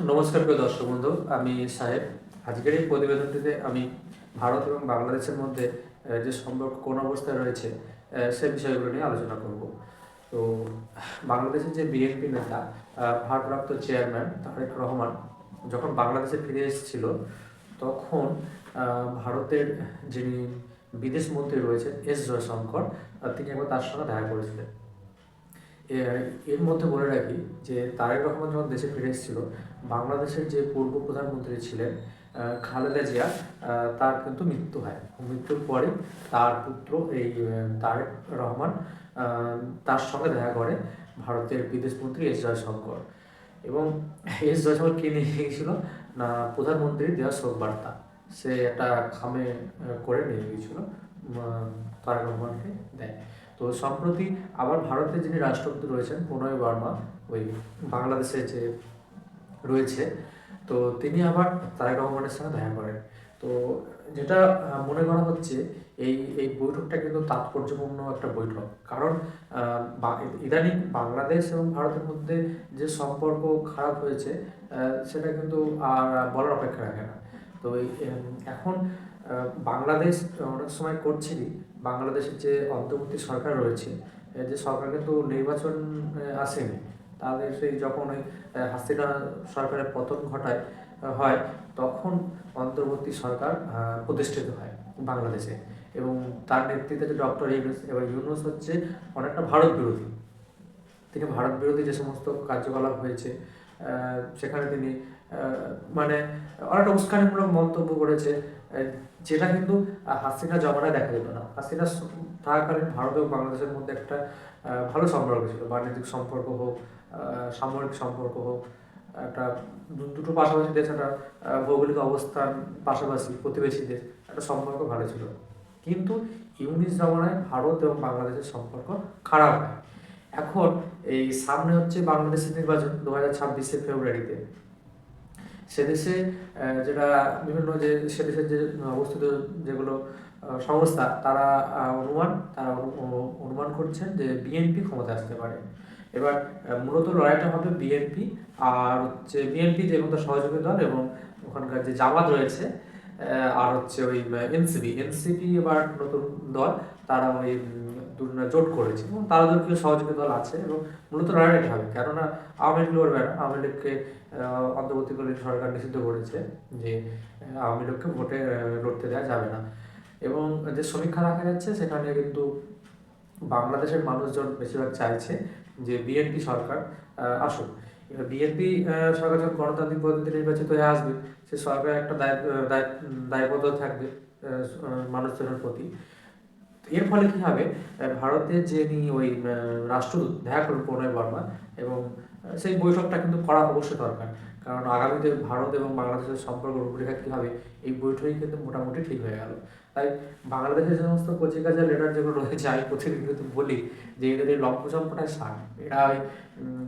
নমস্কার প্রিয় দর্শক বন্ধু, আমি সাহেব। আজকের এই প্রতিবেদনটিতে আমি ভারত এবং বাংলাদেশের মধ্যে যে সম্পর্ক কোন অবস্থায় রয়েছে সে বিষয়গুলো নিয়ে আলোচনা করব। তো বাংলাদেশের যে বিএনপি নেতা, ভারপ্রাপ্ত চেয়ারম্যান তারেক রহমান যখন বাংলাদেশে ফিরে এসেছিল, তখন ভারতের যিনি বিদেশ মন্ত্রী রয়েছেন এস জয়শঙ্কর, তিনি একবার তার সঙ্গে দেখা করেছিলেন। এর মধ্যে বলে রাখি যে তারেক রহমান যখন দেশে ফিরে এসেছিল, বাংলাদেশের যে পূর্ব প্রধানমন্ত্রী ছিলেন খালেদা জিয়া, তার কিন্তু মৃত্যু হয়। মৃত্যুর পরে তার পুত্র এই তারেক রহমান তার সঙ্গে দেখা করে ভারতের বিদেশমন্ত্রী এস জয়শঙ্কর। এবং এস জয়শঙ্কর কে নিয়ে গিয়েছিল না, প্রধানমন্ত্রীর দেওয়া শোক বার্তা সে একটা খামে করে নিয়ে গিয়েছিল, তারেক রহমানকে দেয়। তো সম্প্রতি আবার ভারতের যিনি রাষ্ট্রপতি রয়েছেন প্রণয় বর্মা, ওই বাংলাদেশে যে রয়েছে, তো তিনি আবার তারেক রহমানের সঙ্গে দেখা করেন। তো যেটা মনে করা হচ্ছে, এই এই বৈঠকটা কিন্তু তাৎপর্যপূর্ণ একটা বৈঠক। কারণ ইদানিং বাংলাদেশ এবং ভারতের মধ্যে যে সম্পর্ক খারাপ হয়েছে, সেটা কিন্তু আর বলার অপেক্ষা রাখে না। তো এখন বাংলাদেশ অনেক সময় করছে কি, বাংলাদেশের যে অন্তর্বর্তী সরকার রয়েছে, যে সরকার কিন্তু নির্বাচন আসেনি, তাদের সেই যখন ওই হাসিনা সরকারের পতন হয়, তখন অন্তর্বর্তী সরকার প্রতিষ্ঠিত হয় বাংলাদেশে। এবং তার নেতৃত্বে যে ডক্টর ইউনূস, এবার ইউনূস হচ্ছে অনেকটা ভারত বিরোধী। তিনি ভারত বিরোধী যে সমস্ত কার্যকলাপ হয়েছে, সেখানে তিনি মানে অনেকটা উস্কানিমূলক মন্তব্য করেছে, যেটা কিন্তু হাসিনা জমানায় দেখা যেত না। হাসিনা থাকাকালীন ভারত এবং বাংলাদেশের মধ্যে একটা ভালো সম্পর্ক ছিল, বাণিজ্যিক সম্পর্ক হোক, সামরিক সম্পর্ক হোক, একটা দুটো পাশাপাশি দেশ, একটা ভৌগোলিক অবস্থান পাশাপাশি প্রতিবেশী দেশ, একটা সম্পর্ক ভালো ছিল। কিন্তু ইউনিস জমানায় ভারত এবং বাংলাদেশের সম্পর্ক খারাপ হয়। এখন এই সামনে হচ্ছে বাংলাদেশের নির্বাচন 2026 ফেব্রুয়ারিতে। সেদেশে যেটা বিভিন্ন যে সেদেশের যে অবস্থিত যেগুলো সংস্থা, তারা অনুমান করছেন যে বিএনপি ক্ষমতা আসতে পারে। এবার মূলত লড়াইটা হবে বিএনপি আর হচ্ছে বিএনপি যে এবং তার সহযোগী দল, এবং ওখানকার যে জামাত রয়েছে, আর হচ্ছে ওই এনসিপি এবার নতুন দল, তারা ওই জোট করেছে এবং তাদের কিছু সহযোগী দল আছে। এবং মূলত লড়াইটা হবে, কেননা আওয়ামী লীগ লড়বে না। আওয়ামী লীগকে অন্তর্বর্তীকালীন সরকার নিষিদ্ধ করেছে যে আওয়ামী লীগকে ভোটে লড়তে দেওয়া যাবে না। এবং যে সমীক্ষা দেখা যাচ্ছে, সেখানে কিন্তু বাংলাদেশের মানুষজন বেশিরভাগ চাইছে যে বিএনপি সরকার আসুক। এবার বিএনপি সরকার যখন গণতান্ত্রিক পদ্ধতিতে নির্বাচিত হয়ে আসবে, সে সরকার একটা দায়বদ্ধ থাকবে মানুষজনের প্রতি। এর ফলে কি হবে, ভারতের যিনি ওই রাষ্ট্রদূত দেখা করবেন প্রণয় বর্মা, এবং সেই বৈঠকটা কিন্তু করা অবশ্যই দরকার। কারণ আগামীতে ভারত এবং বাংলাদেশের সম্পর্ক রূপরেখা কী হবে, এই বৈঠকই কিন্তু মোটামুটি ঠিক হয়ে গেল। তাই বাংলাদেশের যে সমস্ত কচিকাঁচা লিডার যেগুলো রয়েছে, আমি প্রতিদিন কিন্তু বলি যে এদের এই লম্পচম্পটায় সার, এরা ওই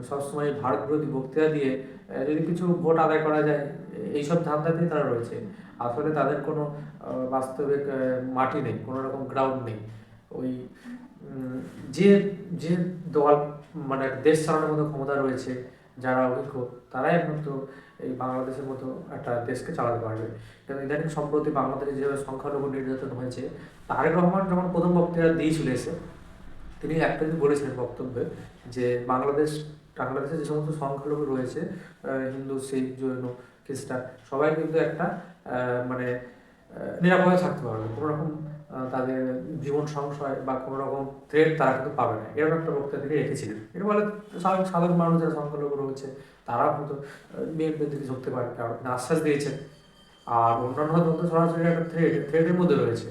সবসময় ভারত বিরোধী বক্তৃতা দিয়ে যদি কিছু ভোট আদায় করা যায়, এইসব ধান্দাতেই তারা রয়েছে। আসলে তাদের কোনো বাস্তবিক মাটি নেই, কোনো রকম গ্রাউন্ড নেই। ওই যে যে দল মানে দেশ চালানোর মতো ক্ষমতা রয়েছে, যারা অভিজ্ঞ, তারাই একমাত্র এই বাংলাদেশের মতো একটা দেশকে চালাতে পারবে। কারণ ইদানিং সম্প্রতি বাংলাদেশে যেভাবে সংখ্যালঘু নির্যাতন হয়েছে, তারেক রহমান যখন প্রথম বক্তৃতা দিয়েছিল এসে, তিনি একটা দিন বলেছিলেন বক্তব্যে যে বাংলাদেশে যে সমস্ত সংখ্যালঘু রয়েছে, হিন্দু, শিখ, জৈন, খ্রিস্টান, সবাই কিন্তু একটা মানে নিরাপদে থাকতে পারবে। কোনো রকম তাদের জীবন সংশয় বা কোনো রকম থ্রেট তারা কিন্তু পাবে না, এরকম একটা বক্তব্য তিনি রেখেছিলেন। এর ফলে সাধারণ মানুষ যারা সংখ্যালঘু রয়েছে, তারা হয়তো বিএনপির দিকে ঝুঁকতে পারে, কারণ তিনি আশ্বাস দিয়েছেন। আর অন্যান্য তো সরাসরি একটা থ্রেটের মধ্যে রয়েছে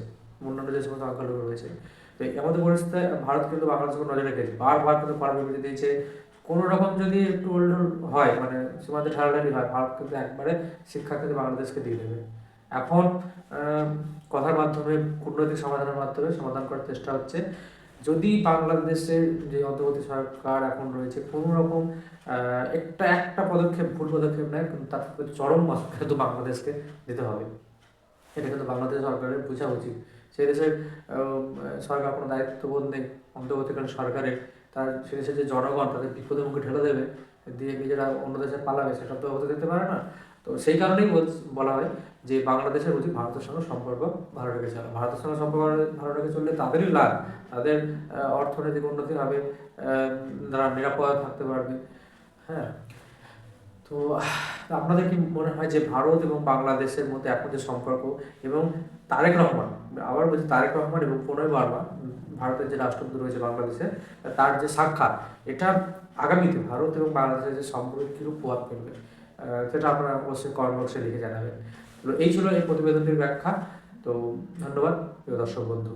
অন্যান্য যে সমস্ত সংখ্যালঘু রয়েছে। তো এমন পরিস্থিতিতে ভারত কিন্তু বাংলাদেশের নজর রেখেছে, বারবার কিন্তু পারবিবৃত্তি দিয়েছে। কোনো রকম যদি একটু উল্টোল হয়, মানে সীমান্তে ঠেলাঠালি হয়, ভারত কিন্তু একবারে শিক্ষা কিন্তু বাংলাদেশকে দিয়ে দেবে। এখন কথার মাধ্যমে, কূটনৈতিক সমাধানের মাধ্যমে সমাধান করার চেষ্টা হচ্ছে। যদি বাংলাদেশের যে অন্তর্বর্তী সরকার এখন রয়েছে কোনো রকম একটা পদক্ষেপ, ভুল পদক্ষেপ নেয়, কিন্তু তার চরম মাসুল কিন্তু বাংলাদেশকে দিতে হবে। এটা কিন্তু বাংলাদেশ সরকারের বোঝা উচিত। সেই দেশের সরকার কোনো দায়িত্ববোধ নেই অন্তর্বর্তীকালীন সরকারের, তার সে দেশের যে জনগণ, তাদের বিপদের মুখে ঠেলে দেবে, দিয়ে নিজেরা অন্য দেশে পালাবে, সেটা তো হতে দিতে পারে না। তো সেই কারণেই বলা হয় যে বাংলাদেশের উচিত ভারতের সঙ্গে সম্পর্ক ভালো রেখে চলা। ভারতের সঙ্গে সম্পর্ক ভালো রেখে চললে তাদেরই লাভ, তাদের অর্থনৈতিক উন্নতি হবে, তারা নিরাপদ থাকতে পারবে। হ্যাঁ, তো আপনাদের কি মনে হয় যে ভারত এবং বাংলাদেশের মধ্যে এখন যে সম্পর্ক, এবং তারেক রহমান, আবার বলছি তারেক রহমান এবং প্রণয় বর্মা, ভারতের যে রাষ্ট্রপতি রয়েছে বাংলাদেশে, তার যে সাক্ষাৎ, এটা আগামীতে ভারত এবং বাংলাদেশের যে সম্পর্কে কীরূপ প্রভাব ফেলবে, সেটা আপনারা অবশ্যই কমেন্ট বক্সে লিখে জানাবেন। তো এই ছিল এই প্রতিবেদনটির ব্যাখ্যা। তো ধন্যবাদ প্রিয় দর্শক বন্ধু।